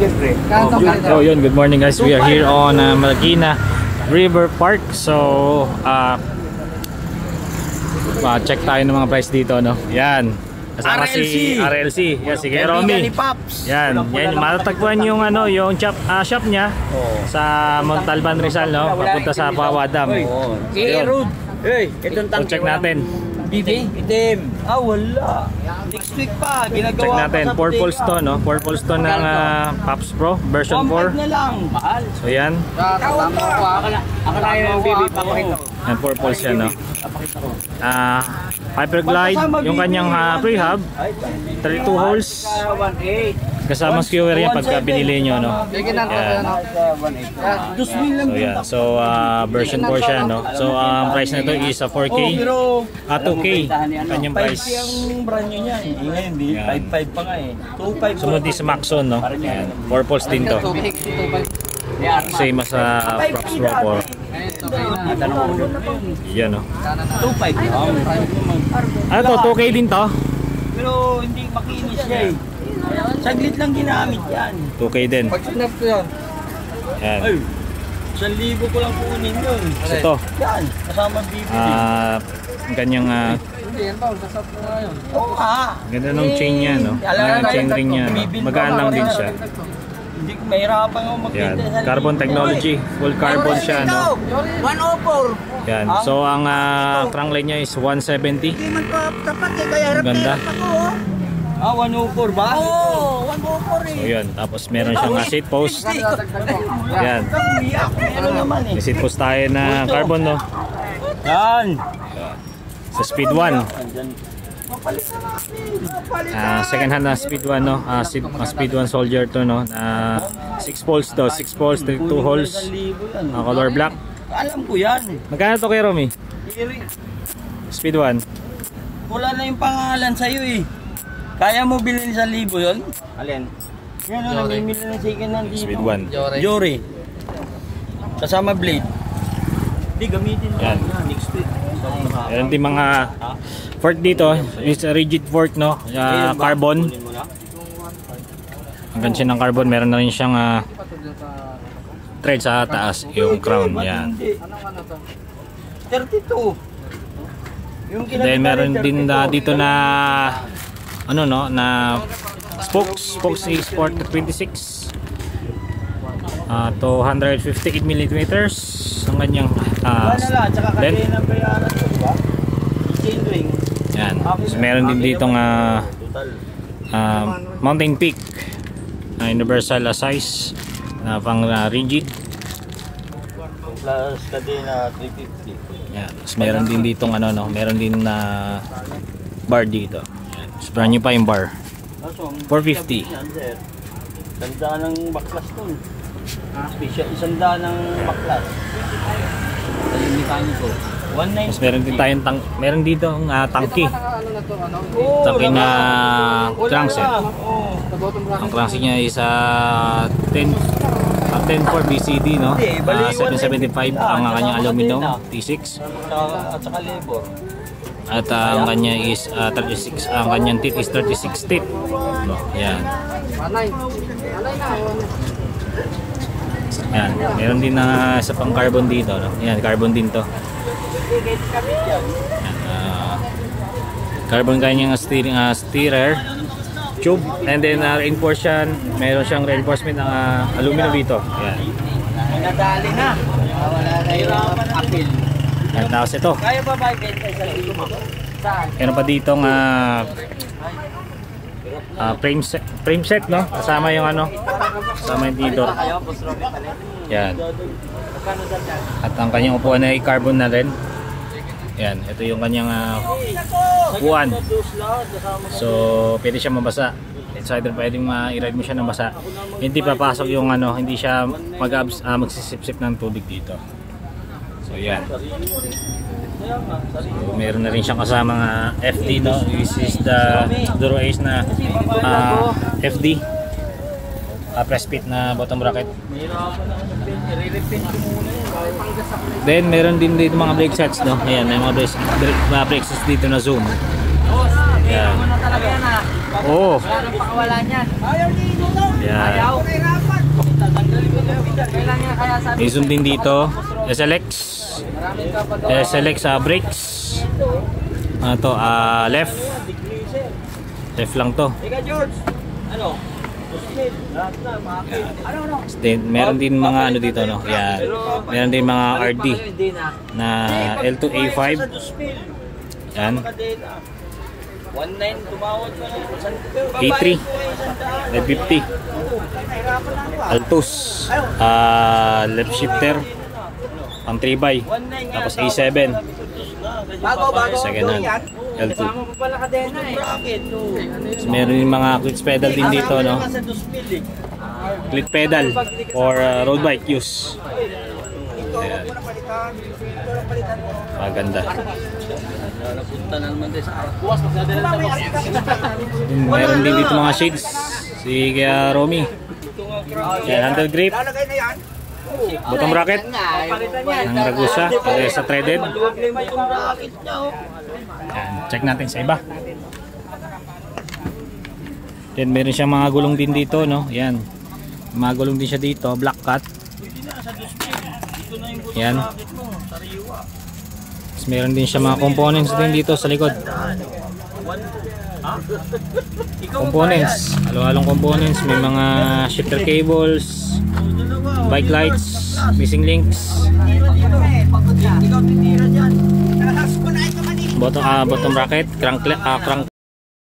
Siyempre. So yun, good morning guys. We are here on Marikina River Park. So check tayo ng mga price dito, no? Yan. Kasama si RLC. Yan, si Romy. Yan, matatagpuan yung yung shop niya sa Montalban, Rizal, no? Papunta sa Wawa Dam. Road. Hey, itong So check natin. Itim. Wala. Next week pa, ginagawa. Check natin, purple stone, no? Purple stone ng Pops Pro version 4. na lang. Mahal. So yan. Akala yung baby, papakita ko. Yan, purple siya, no? Hyperglide, yung kanyang prehab, 32 holes. Kasama skewer yan pagka binili nyo, no? Yan. So yan, so version 4 siya, no? So ang price na ito is 4K, 2K kanyang price. Yung brand nyo niya, ngayon 5.5 pa nga eh. 2.5. Sumunod din sa Maxon, no? Yan, purples din to. Same as Props Pro 4. Yan, no? 2.5. Ano to, 2K din to? Pero hindi makinis siya eh. Saglit lang ginamit yan. 2K din. Pag sinap ko yan. Yan. Ay, 1,000 ko lang kunin yun. Ito. Yan, kasama BBD. Ang kanyang Hindi, yan ba? Sasap ko nga yun. Oo nga. ganda ng chain niya, no? Chain ring niya, no? Magaan lang din siya. Hindi ko mahirapan ako Yan, magpinta sa carbon technology, full carbon siya, no? 104. Yan, so ang crank line niya is 170. Hindi man pa tapat eh, kaya harap Ganda. 104 ba? Oo, 104 eh. So yun, tapos meron siyang seat post. Yan, Meron naman eh. may seat post tayo na carbon, no? Yan. Sa Speed 1. Second hand na Speed 1, no? Speed 1 Soldier to, no? 6 poles to, 6 poles, 2 holes. Color black. Alam ko yan. Magkano to kay Romy? Speed 1. Wala na yung pangalan sa'yo eh. Kaya mo bilhin 1,000 yun? Alin? Yan o, namimili ng second hand dito. Speed 1. Jory. Kasama blade. Hindi, gamitin mo. Yan. Next week. Meron din mga fork dito, is a rigid fork, no? Carbon. Ang ganda ng carbon, meron na rin siyang thread sa taas, yung crown. Yan. 32. Then meron din dito na na spokes export 26 to 158 mm ang kanyang length. Yan. So, meron din dito Mountain Peak universal size na pang rigid. Plus kadena 350. Yan. So, meron din dito meron din na bar dito. Yan. So, brand new pa yung bar. 450. Sanda ng baklas nun. Special, isanda ng baklas. Yung mekaniko. 190. Mas meron din tayong meron dito ang tangki. Tangki na crankset. Ang crankset niya is 10.4 BCD, no? 775 ang kanyang aluminum T6. At saka labor. At ang kanya is 36, ang kanyang teeth is 36 teeth. Yan. Yan, meron din na isa pang carbon dito, no? Yan, carbon din to. Yan, carbon kanyang steerer tube, and then reinforce yan. Meron siyang reinforcement ng aluminum dito. Yan. Nadali na. Wala na yung apil. Yan, tapos ito. Kaya ba ba ibenta sa ito mo? Saan? Meron pa ditong frame set, no? Kasama yung kasama yung dito. Yan. At ang kanyang upuan ay carbon na rin. Yan, ito yung kanyang upuan. So, pwede siya mabasa. It's either pwedeng i-ride mo siya ng basa. Hindi papasok yung hindi siya magsisip-sip ng tubig dito. So, yan. So, meron na rin siyang kasama FD, no? This is the Duro Ace na FD. Press fit na bottom bracket. Then meron din dito mga brake sets, no? Ayan, may mga brake sets dito na zoom. Ayan. Oh. Wala nang pakawala niyan. Ayan. May zoom din dito. SLX. SLX brakes. Ano to? Left. Left lang to. Ika George, ano? Meron din mga ano dito, no? Yan. Meron din mga RD na L2A5. Yan. 19 tumawad ka na. A3. 550. Altus. Left shifter. Pang 3x. Tapos A7. Second hand. L2. So, meron din mga clutch pedal din dito, no? Clutch pedal for road bike use. Ayan. Maganda. Meron din dito mga shades. Si Kuya Romy. Yan, handle grip. Bottom bracket. Ang Ragusa. Kaya sa threaded. Yan, check natin sa iba. Then meron siyang mga gulong din dito, no? Yan. Mga gulong din siya dito, black cut. Yan. Tapos meron din siya mga components din dito sa likod. Components, halo-halong components, may mga shifter cables, bike lights, missing links. Bottom bracket, crank